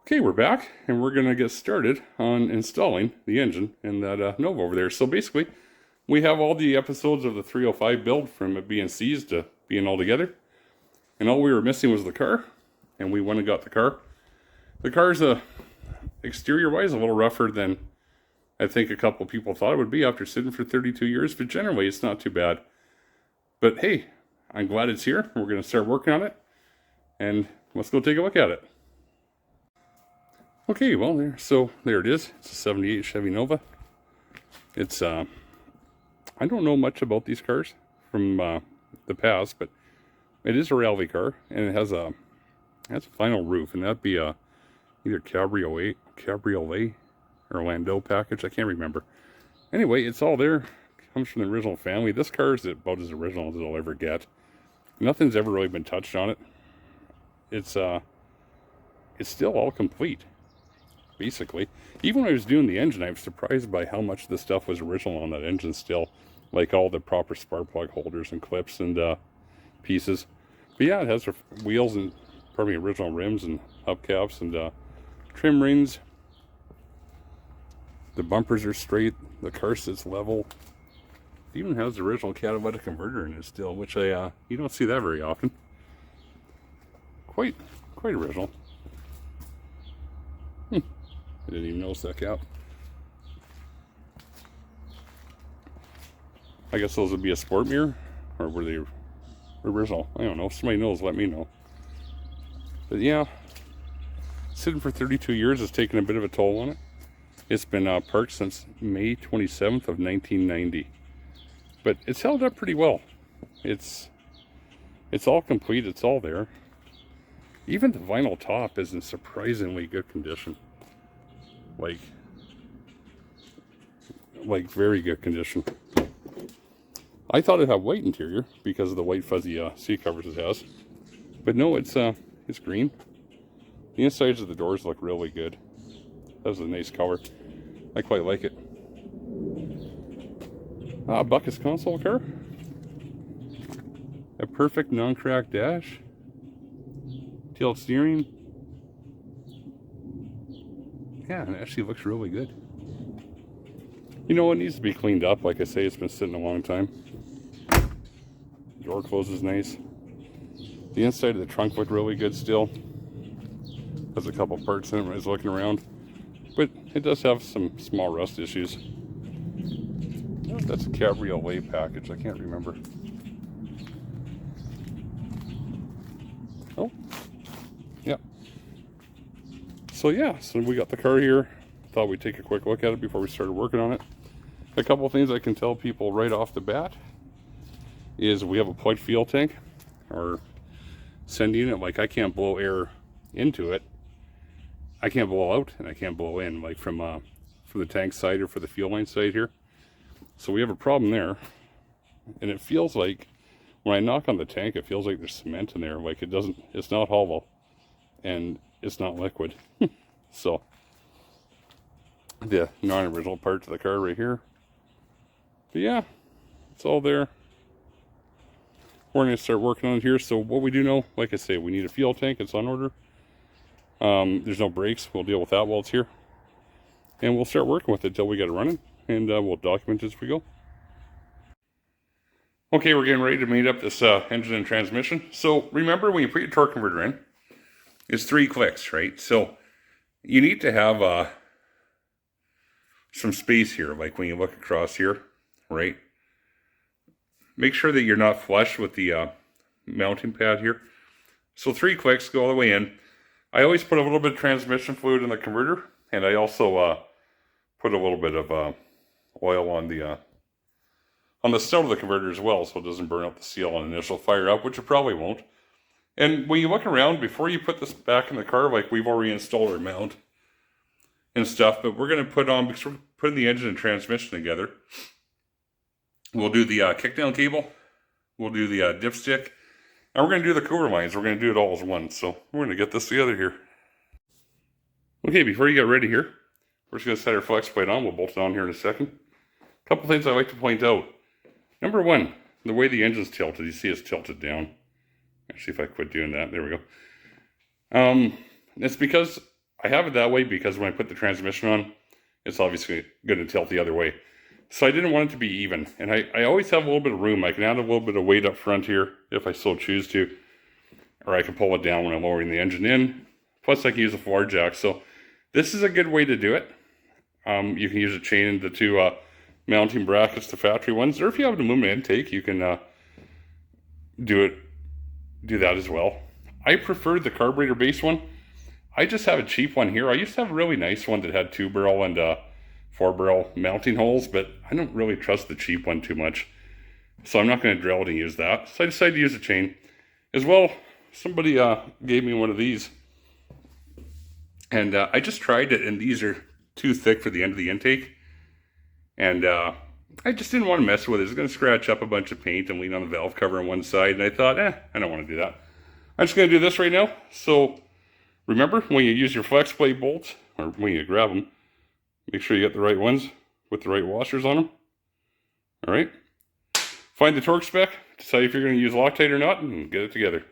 Okay, we're back, and we're going to get started on installing the engine in that Nova over there. So basically, we have all the episodes of the 305 build from it being seized to being all together. And all we were missing was the car, and we went and got the car. The car's, exterior-wise, a little rougher than I think a couple people thought it would be after sitting for 32 years, but generally it's not too bad. But hey, I'm glad it's here. We're going to start working on it, and let's go take a look at it. Okay, well, there it is. It's a 78 Chevy Nova. It's, I don't know much about these cars from the past, but it is a rally car, and it has a final roof, and that'd be a either cabriolet or landau package. I can't remember. Anyway, it's all there. Comes from the original family. This car is about as original as it'll ever get. Nothing's ever really been touched on it. It's still all complete. Basically, even when I was doing the engine, I was surprised by how much the stuff was original on that engine still, like all the proper spark plug holders and clips and pieces. But yeah, it has wheels and probably original rims and hubcaps and trim rings. The bumpers are straight. The car sits level. It even has the original catalytic converter in it still, which you don't see that very often. Quite original. I didn't even notice that cap. I guess those would be a sport mirror, or were they original? I don't know. If somebody knows, let me know. But yeah, sitting for 32 years has taken a bit of a toll on it. It's been parked since May 27th of 1990. But it's held up pretty well. It's all complete. It's all there. Even the vinyl top is in surprisingly good condition. Like very good condition. I thought it had white interior because of the white fuzzy seat covers it has, but no, it's green. The insides of the doors look really good. That's a nice color. I quite like it. Bucket's console car. A perfect non-cracked dash. Tilt steering. Yeah, it actually looks really good. You know, it needs to be cleaned up. Like I say, it's been sitting a long time. Door closes nice. The inside of the trunk looked really good still. Has a couple parts in it when I was looking around. But it does have some small rust issues. That's a cabriolet package. I can't remember. Oh, yeah. So yeah, so we got the car here. Thought we'd take a quick look at it before we started working on it. A couple of things I can tell people right off the bat is we have a plugged fuel tank, or sending it. Like, I can't blow air into it. I can't blow out and I can't blow in, like from the tank side or for the fuel line side here. So we have a problem there, and it feels like when I knock on the tank, it feels like there's cement in there. Like it's not hollow and it's not liquid. So the non-original parts of the car right here. But yeah, it's all there. We're going to start working on it here. So what we do know, like I say, we need a fuel tank. It's on order. There's no brakes. We'll deal with that while it's here. And we'll start working with it until we get it running. And we'll document it as we go. Okay, we're getting ready to mate up this engine and transmission. So remember, when you put your torque converter in, it's 3 clicks, right? So you need to have some space here, like when you look across here, right? Make sure that you're not flush with the mounting pad here. So 3 clicks, go all the way in. I always put a little bit of transmission fluid in the converter, and I also put a little bit of oil on the snout of the converter as well, so it doesn't burn up the seal on initial fire up, which it probably won't. And when you look around, before you put this back in the car, like we've already installed our mount and stuff, but we're going to put on, because we're putting the engine and transmission together, we'll do the kickdown cable, we'll do the dipstick, and we're going to do the cooler lines. We're going to do it all as one, so we're going to get this together here. Okay, before you get ready here, we're just going to set our flex plate on. We'll bolt it on here in a second. A couple things I like to point out. Number one, the way the engine's tilted, you see it's tilted down. Actually, if I quit doing that, there we go. It's because I have it that way because when I put the transmission on, it's obviously going to tilt the other way. So I didn't want it to be even. And I always have a little bit of room. I can add a little bit of weight up front here if I so choose to. Or I can pull it down when I'm lowering the engine in. Plus I can use a floor jack. So this is a good way to do it. You can use a chain in the two mounting brackets, the factory ones. Or if you have an aluminum intake, you can do that as well. I prefer the carburetor base one. I just have a cheap one here. I used to have a really nice one that had 2-barrel and 4-barrel mounting holes, but I don't really trust the cheap one too much. So I'm not going to drill it and use that. So I decided to use a chain. As well, somebody gave me one of these. And I just tried it, and these are too thick for the end of the intake. And I just didn't want to mess with it. It's going to scratch up a bunch of paint and lean on the valve cover on one side. And I thought, I don't want to do that. I'm just going to do this right now. So remember, when you use your flex plate bolts, or when you grab them, make sure you get the right ones with the right washers on them. All right. Find the torque spec, decide if you're going to use Loctite or not, and get it together.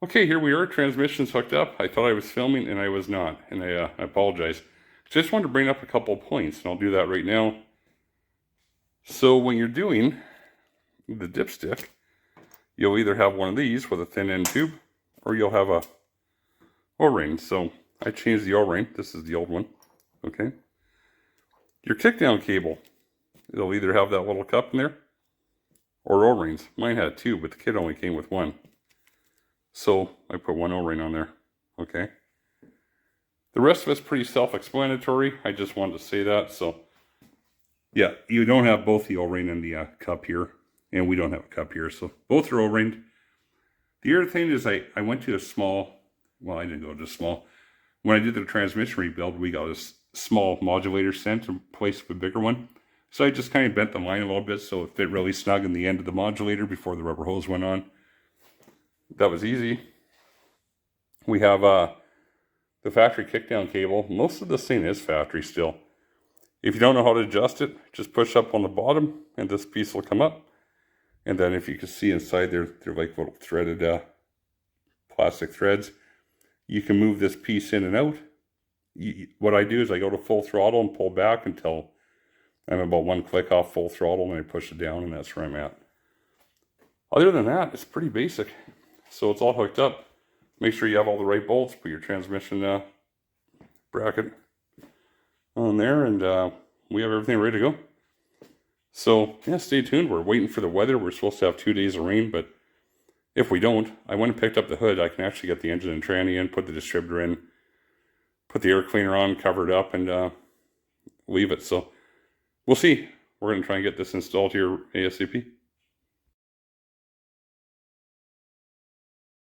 Okay, here we are. Transmission's hooked up. I thought I was filming and I was not, and I apologize. Just wanted to bring up a couple of points, and I'll do that right now. So when you're doing the dipstick, you'll either have one of these with a thin end tube, or you'll have a O-ring. So I changed the O-ring. This is the old one. Okay. Your kickdown cable, it'll either have that little cup in there, or O-rings. Mine had two, but the kit only came with one. So I put one O-ring on there, okay? The rest of it's pretty self-explanatory. I just wanted to say that. So yeah, you don't have both the O-ring and the cup here, and we don't have a cup here. So both are O-ringed. The other thing is I went to a small, well, I didn't go to small. When I did the transmission rebuild, we got a small modulator sent in place of a bigger one. So I just kind of bent the line a little bit so it fit really snug in the end of the modulator before the rubber hose went on. That was easy. We have the factory kickdown cable. Most of this thing is factory still. If you don't know how to adjust it, just push up on the bottom and this piece will come up. And then if you can see inside there, they're like little threaded plastic threads. You can move this piece in and out. What I do is I go to full throttle and pull back until I'm about one click off full throttle, and I push it down, and that's where I'm at. Other than that, it's pretty basic. So it's all hooked up. Make sure you have all the right bolts. Put your transmission bracket on there, and we have everything ready to go. So yeah, stay tuned. We're waiting for the weather. We're supposed to have 2 days of rain, but if we don't, I went and picked up the hood. I can actually get the engine and tranny in, put the distributor in, put the air cleaner on, cover it up, and leave it. So we'll see. We're going to try and get this installed here ASAP.